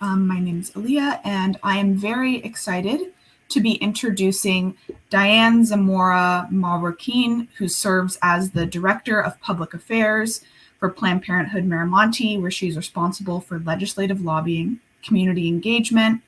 My name is Aaliyah, and I am very excited to be introducing Dianna Zamora-Marroquin, who serves as the Director of Public Affairs for Planned Parenthood Mar Monte, where she's responsible for legislative lobbying, community engagement,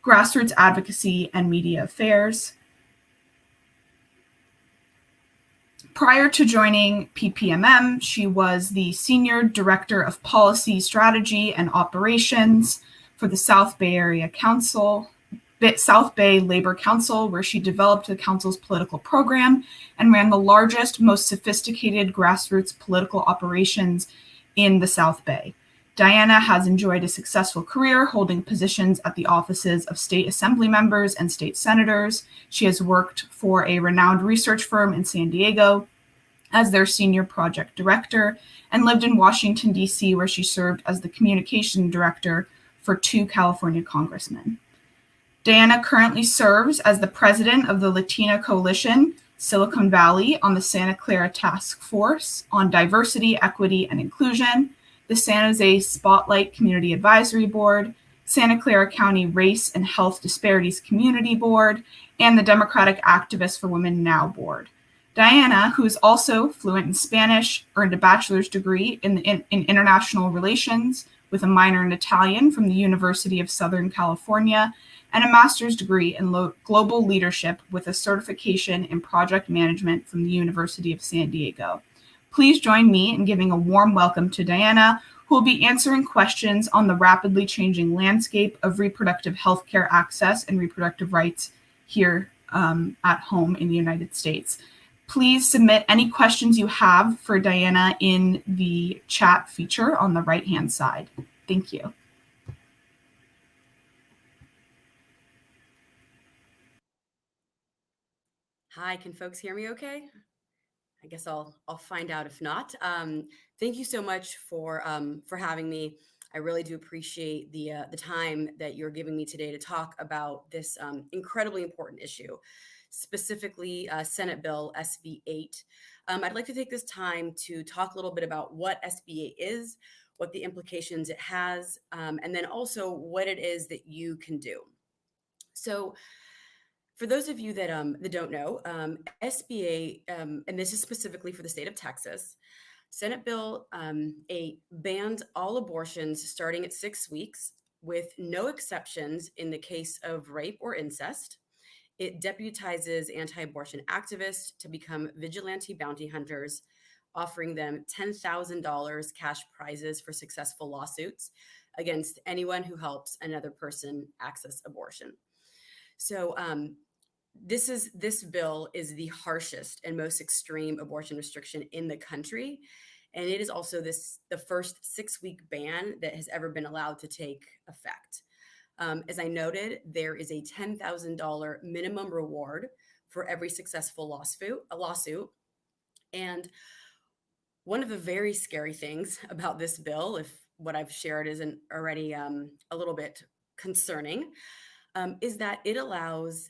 grassroots advocacy, and media affairs. Prior to joining PPMM, she was the Senior Director of Policy, Strategy, and Operations for the South Bay Area Council, South Bay Labor Council, where she developed the council's political program and ran the largest, most sophisticated grassroots political operations in the South Bay. Dianna has enjoyed a successful career holding positions at the offices of state assembly members and state senators. She has worked for a renowned research firm in San Diego as their senior project director and lived in Washington, D.C., where she served as the communication director for 2 California congressmen. Dianna currently serves as the president of the Latina Coalition Silicon Valley on the Santa Clara Task Force on Diversity, Equity, and Inclusion, the San Jose Spotlight Community Advisory Board, Santa Clara County Race and Health Disparities Community Board, and the Democratic Activists for Women Now Board. Dianna, who is also fluent in Spanish, earned a bachelor's degree in international relations with a minor in Italian from the University of Southern California, and a master's degree in global leadership with a certification in project management from the University of San Diego. Please join me in giving a warm welcome to Dianna, who will be answering questions on the rapidly changing landscape of reproductive healthcare access and reproductive rights here at home in the United States. Please submit any questions you have for Dianna in the chat feature on the right-hand side. Thank you. Hi, can folks hear me okay? I guess I'll find out if not. Thank you so much for having me. I really do appreciate the time that you're giving me today to talk about this incredibly important issue, specifically Senate Bill SB 8. I'd like to take this time to talk a little bit about what SB 8 is, what the implications it has, and then also what it is that you can do. So, for those of you that don't know, SB 8, and this is specifically for the state of Texas, Senate Bill 8 bans all abortions starting at 6 weeks with no exceptions in the case of rape or incest. It deputizes anti-abortion activists to become vigilante bounty hunters, offering them $10,000 cash prizes for successful lawsuits against anyone who helps another person access abortion. So this bill is the harshest and most extreme abortion restriction in the country. And it is also the first 6-week ban that has ever been allowed to take effect. As I noted, there is a $10,000 minimum reward for every successful lawsuit. And one of the very scary things about this bill, if what I've shared isn't already a little bit concerning, is that it allows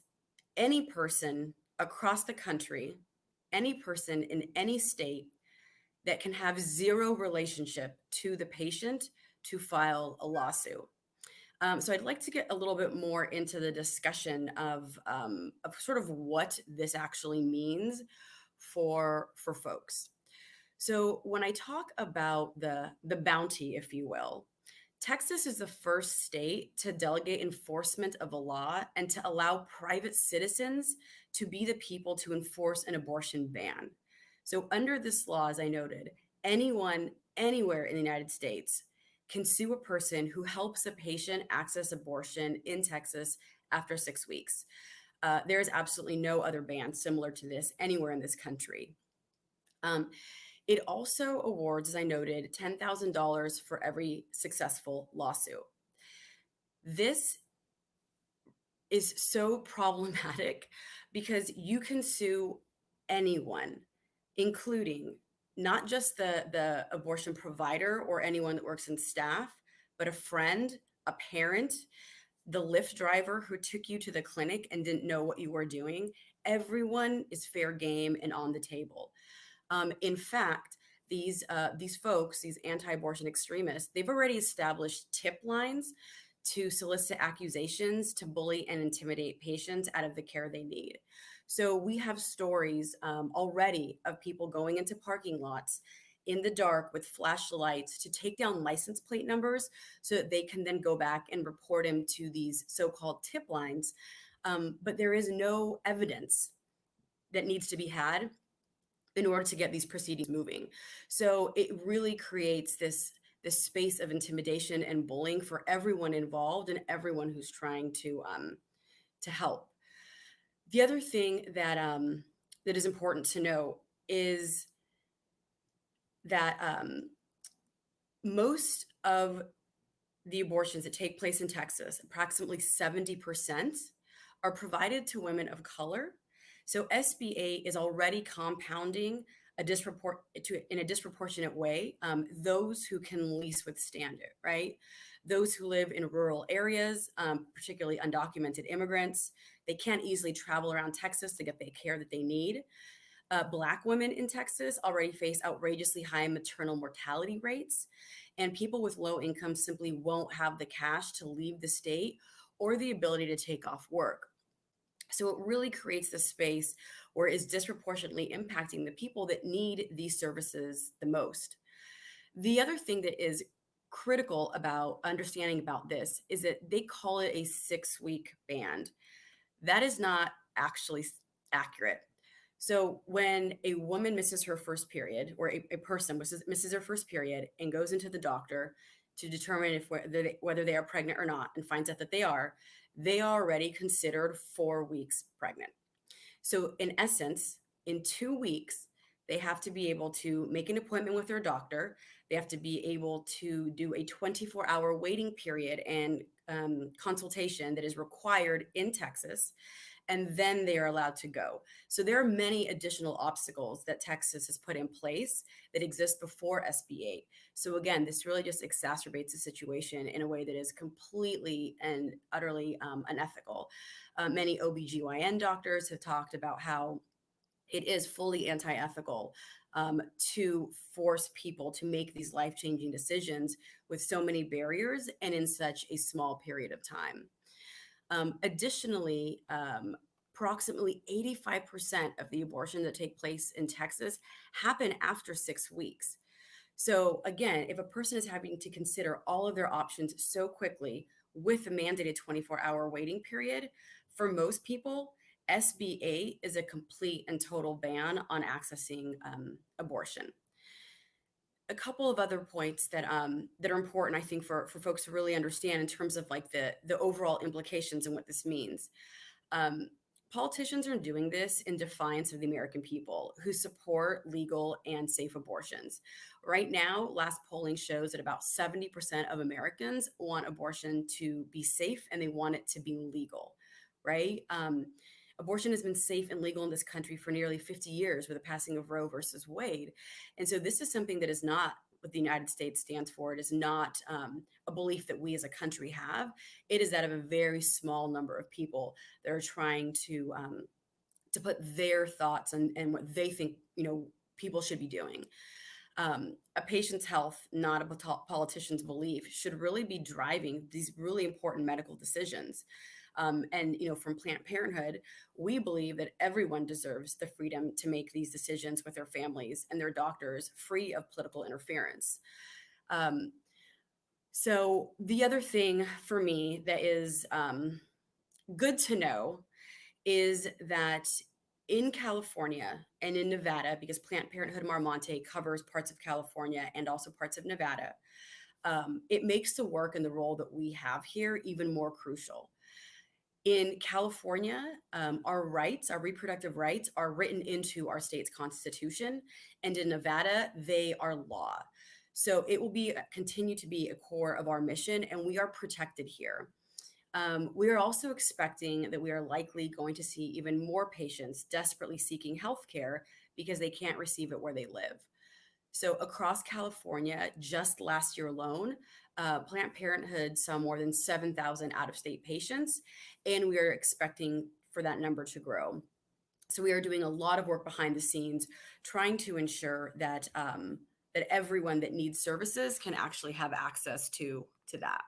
any person across the country, any person in any state that can have zero relationship to the patient to file a lawsuit. So I'd like to get a little bit more into the discussion of sort of what this actually means for folks. So when I talk about the bounty, if you will, Texas is the first state to delegate enforcement of a law and to allow private citizens to be the people to enforce an abortion ban. So under this law, as I noted, anyone, anywhere in the United States can sue a person who helps a patient access abortion in Texas after 6 weeks. There is absolutely no other ban similar to this anywhere in this country. It also awards, as I noted, $10,000 for every successful lawsuit. This is so problematic because you can sue anyone, including not just the abortion provider or anyone that works in staff, but a friend, a parent, the Lyft driver who took you to the clinic and didn't know what you were doing. Everyone is fair game and on the table. In fact, these folks, these anti-abortion extremists, they've already established tip lines to solicit accusations, to bully and intimidate patients out of the care they need. So we have stories already of people going into parking lots in the dark with flashlights to take down license plate numbers so that they can then go back and report him to these so-called tip lines. But there is no evidence that needs to be had in order to get these proceedings moving. So it really creates this space of intimidation and bullying for everyone involved and everyone who's trying to help. The other thing that that is important to know is that most of the abortions that take place in Texas, approximately 70%, are provided to women of color. So SBA is already compounding in a disproportionate way those who can least withstand it, right? Those who live in rural areas, particularly undocumented immigrants, they can't easily travel around Texas to get the care that they need. Black women in Texas already face outrageously high maternal mortality rates, and people with low incomes simply won't have the cash to leave the state or the ability to take off work. So it really creates this space where it's disproportionately impacting the people that need these services the most. The other thing that is critical about understanding about this is that they call it a 6-week ban. That is not actually accurate. So when a woman misses her first period, or a person misses her first period and goes into the doctor to determine whether they are pregnant or not, and finds out that they are already considered 4 weeks pregnant. So in essence, in 2 weeks, they have to be able to make an appointment with their doctor. They have to be able to do a 24-hour waiting period and consultation that is required in Texas, and then they are allowed to go. So there are many additional obstacles that Texas has put in place that exist before SB8. So again, this really just exacerbates the situation in a way that is completely and utterly unethical. Many OBGYN doctors have talked about how it is fully anti-ethical to force people to make these life-changing decisions with so many barriers and in such a small period of time. Additionally, approximately 85% of the abortions that take place in Texas happen after 6 weeks. So again, if a person is having to consider all of their options so quickly with a mandated 24-hour waiting period, for most people, SB8 is a complete and total ban on accessing abortion. A couple of other points that are important, I think, for folks to really understand in terms of like the overall implications and what this means. Politicians are doing this in defiance of the American people who support legal and safe abortions. Right now, last polling shows that about 70% of Americans want abortion to be safe and they want it to be legal, right? Abortion has been safe and legal in this country for nearly 50 years with the passing of Roe versus Wade. And so this is something that is not what the United States stands for. It is not a belief that we as a country have. It is that of a very small number of people that are trying to put their thoughts and what they think, people should be doing. A patient's health, not a politician's belief, should really be driving these really important medical decisions. And from Planned Parenthood, we believe that everyone deserves the freedom to make these decisions with their families and their doctors, free of political interference. So the other thing for me that is good to know is that in California and in Nevada, because Planned Parenthood Mar Monte covers parts of California and also parts of Nevada, it makes the work and the role that we have here even more crucial. In California, our rights, our reproductive rights, are written into our state's constitution, and in Nevada, they are law. So it will continue to be a core of our mission, and we are protected here. We are also expecting that we are likely going to see even more patients desperately seeking healthcare because they can't receive it where they live. So across California, just last year alone, Planned Parenthood saw more than 7,000 out-of-state patients, and we are expecting for that number to grow. So we are doing a lot of work behind the scenes, trying to ensure that that everyone that needs services can actually have access to that.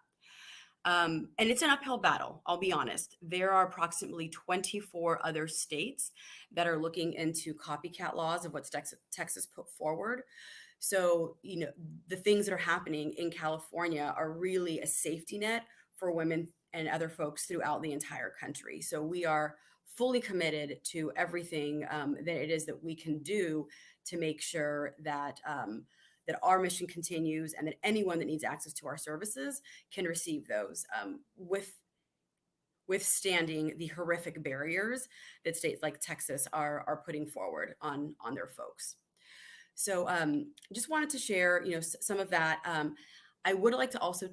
And it's an uphill battle, I'll be honest. There are approximately 24 other states that are looking into copycat laws of what Texas put forward. So, the things that are happening in California are really a safety net for women and other folks throughout the entire country. So we are fully committed to everything that it is that we can do to make sure that that our mission continues and that anyone that needs access to our services can receive those withstanding the horrific barriers that states like Texas are putting forward on their folks. So just wanted to share, some of that. I would like to also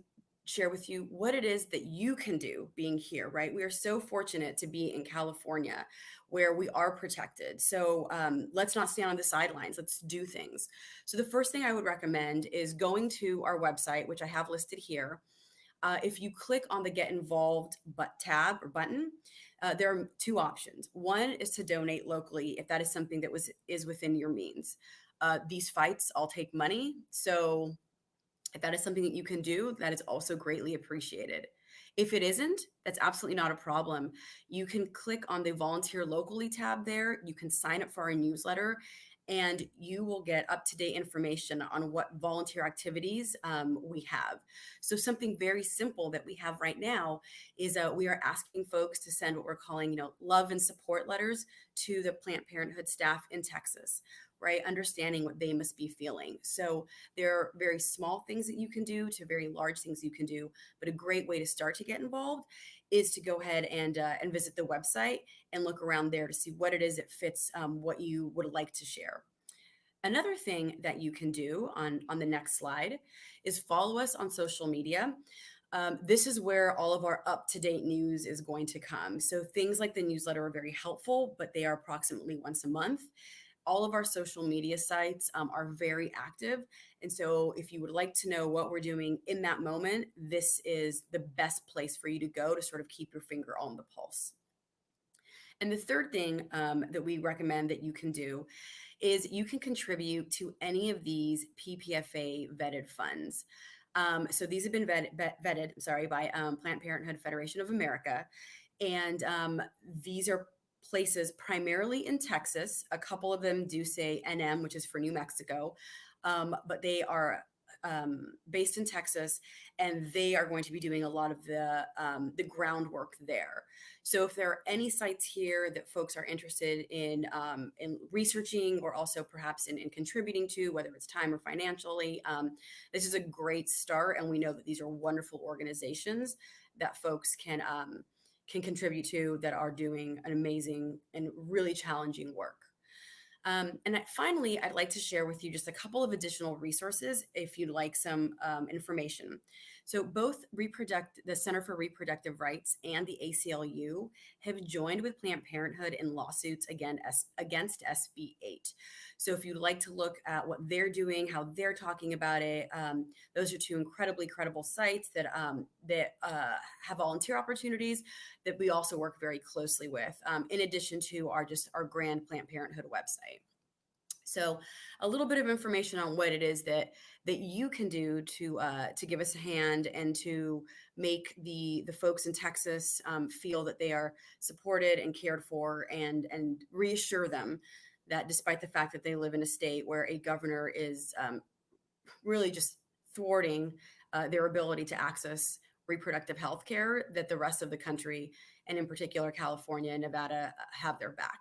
share with you what it is that you can do being here, right? We are so fortunate to be in California where we are protected. So let's not stand on the sidelines. Let's do things. So the first thing I would recommend is going to our website, which I have listed here. If you click on the Get Involved tab or button, there are two options. One is to donate locally if that is something that is within your means. These fights all take money. So if that is something that you can do, that is also greatly appreciated. If it isn't, that's absolutely not a problem. You can click on the Volunteer Locally tab there. You can sign up for our newsletter, and you will get up-to-date information on what volunteer activities we have. So something very simple that we have right now is we are asking folks to send what we're calling, love and support letters to the Planned Parenthood staff in Texas, right? Understanding what they must be feeling. So there are very small things that you can do to very large things you can do, but a great way to start to get involved is to go ahead and visit the website and look around there to see what it is that fits what you would like to share. Another thing that you can do on the next slide is follow us on social media. This is where all of our up-to-date news is going to come. So things like the newsletter are very helpful, but they are approximately once a month. All of our social media sites are very active. And so if you would like to know what we're doing in that moment, this is the best place for you to go to sort of keep your finger on the pulse. And the third thing that we recommend that you can do is you can contribute to any of these PPFA vetted funds. So these have been vetted by Planned Parenthood Federation of America. And these are places primarily in Texas. A couple of them do say NM, which is for New Mexico, but they are based in Texas, and they are going to be doing a lot of the groundwork there. So if there are any sites here that folks are interested in researching or also perhaps in contributing to, whether it's time or financially, this is a great start. And we know that these are wonderful organizations that folks can contribute to that are doing an amazing and really challenging work. And finally, I'd like to share with you just a couple of additional resources if you'd like some information. So both the Center for Reproductive Rights and the ACLU have joined with Planned Parenthood in lawsuits against SB 8. So if you'd like to look at what they're doing, how they're talking about it, those are two incredibly credible sites that have volunteer opportunities that we also work very closely with, in addition to our grand Planned Parenthood website. So a little bit of information on what it is that you can do to give us a hand and to make the folks in Texas feel that they are supported and cared for, and reassure them that despite the fact that they live in a state where a governor is really just thwarting their ability to access reproductive health care, that the rest of the country, and in particular California and Nevada, have their back.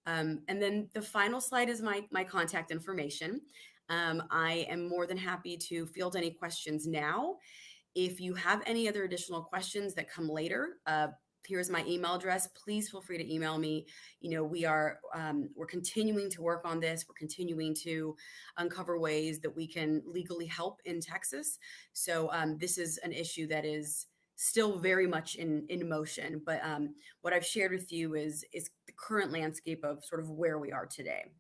And then the final slide is my contact information. I am more than happy to field any questions now. If you have any other additional questions that come later, here's my email address. Please feel free to email me. We're continuing to work on this. We're continuing to uncover ways that we can legally help in Texas. So this is an issue that is still very much in motion. But what I've shared with you is the current landscape of sort of where we are today.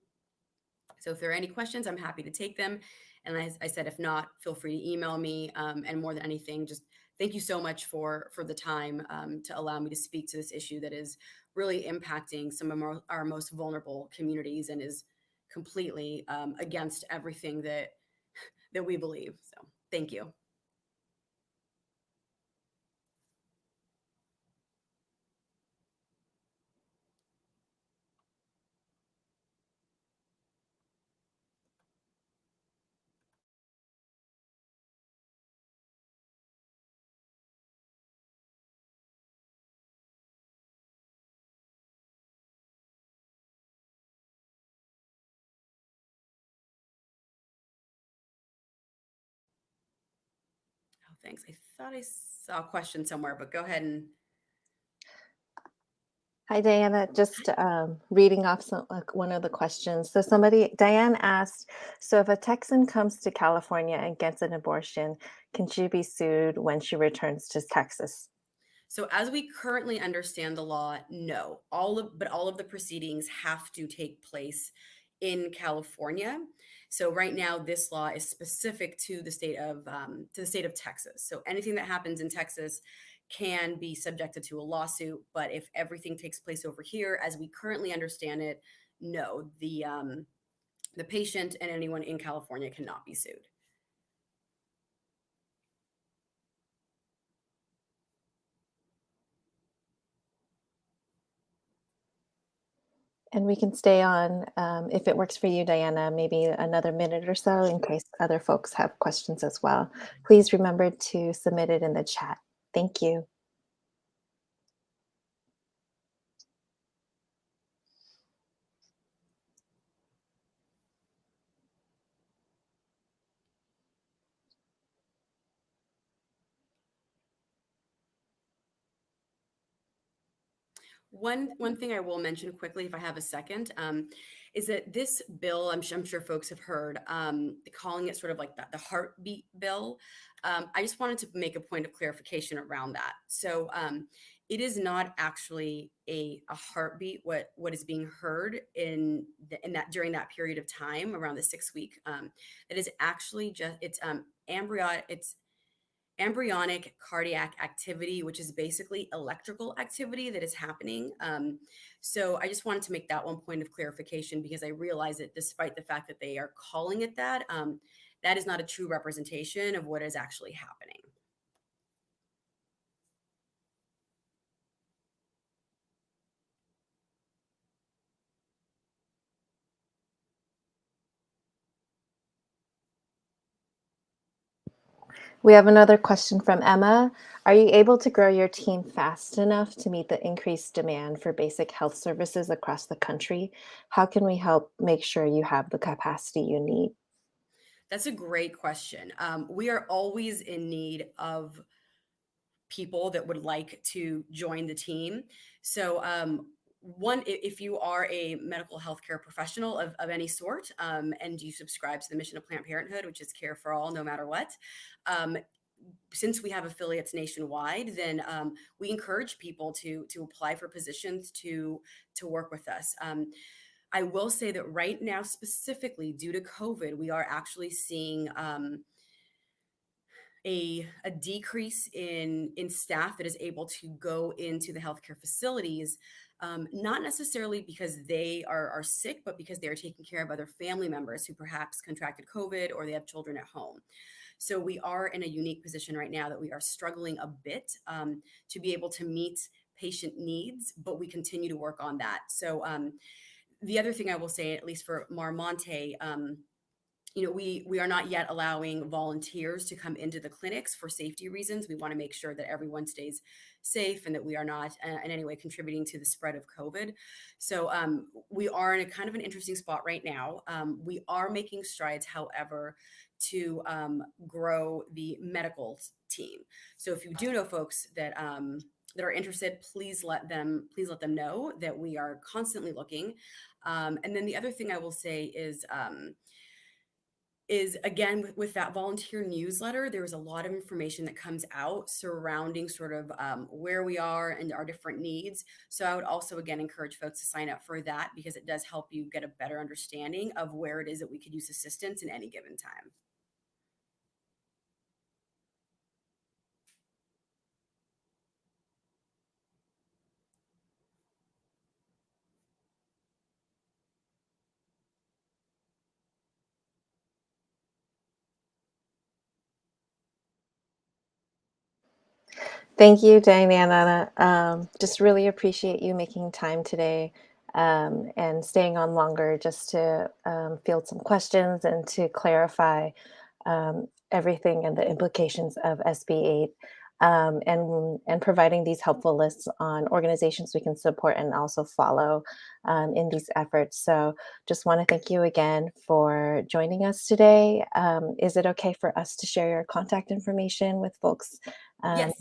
So if there are any questions, I'm happy to take them. And as I said, if not, feel free to email me. And more than anything, just thank you so much for the time to allow me to speak to this issue that is really impacting some of our most vulnerable communities and is completely against everything that that we believe. So thank you. Oh, thanks. I thought I saw a question somewhere, but go ahead and. Hi, Dianna. Just reading off one of the questions. So Diane asked, so if a Texan comes to California and gets an abortion, can she be sued when she returns to Texas? So as we currently understand the law, no. But all of the proceedings have to take place in California. So right now, this law is specific to the state of Texas. So anything that happens in Texas can be subjected to a lawsuit. But if everything takes place over here, as we currently understand it, no, the patient and anyone in California cannot be sued. And we can stay on, if it works for you, Diana, maybe another minute or so in case other folks have questions as well. Please remember to submit it in the chat. Thank you. One thing I will mention quickly, if I have a second, is that this bill, I'm sure folks have heard, calling it sort of like the heartbeat bill. I just wanted to make a point of clarification around that. So it is not actually a heartbeat. What is being heard in that during that period of time around the 6 week, it is actually just embryonic cardiac activity, which is basically electrical activity that is happening. So I just wanted to make that one point of clarification because I realize that despite the fact that they are calling it that, that is not a true representation of what is actually happening. We have another question from Emma. Are you able to grow your team fast enough to meet the increased demand for basic health services across the country? How can we help make sure you have the capacity you need? That's a great question. We are always in need of people that would like to join the team. So if you are a medical healthcare professional of any sort, and you subscribe to the mission of Planned Parenthood, which is care for all, no matter what, since we have affiliates nationwide, then we encourage people to apply for positions to work with us. I will say that right now, specifically due to COVID, we are actually seeing a decrease in staff that is able to go into the healthcare facilities, not necessarily because they are sick, but because they're taking care of other family members who perhaps contracted COVID or they have children at home. So we are in a unique position right now that we are struggling a bit to be able to meet patient needs, but we continue to work on that. So the other thing I will say, at least for Mar Monte, we are not yet allowing volunteers to come into the clinics for safety reasons. We want to make sure that everyone stays safe and that we are not in any way contributing to the spread of COVID. So we are in a kind of an interesting spot right now. We are making strides, however, to grow the medical team. So if you do know folks that are interested, please let them know that we are constantly looking. And then the other thing I will say is again with that volunteer newsletter, there's a lot of information that comes out surrounding sort of where we are and our different needs. So I would also again encourage folks to sign up for that because it does help you get a better understanding of where it is that we could use assistance in any given time. Thank you, Dianna. Just really appreciate you making time today and staying on longer just to field some questions and to clarify everything and the implications of SB 8 and providing these helpful lists on organizations we can support and also follow in these efforts. So just want to thank you again for joining us today. Is it okay for us to share your contact information with folks? Yes.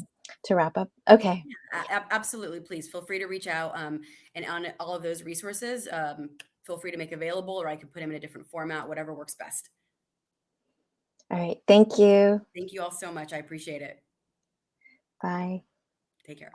To wrap up? Okay. Absolutely. Please feel free to reach out. And on all of those resources, feel free to make available, or I can put them in a different format, whatever works best. All right. Thank you. Thank you all so much. I appreciate it. Bye. Take care.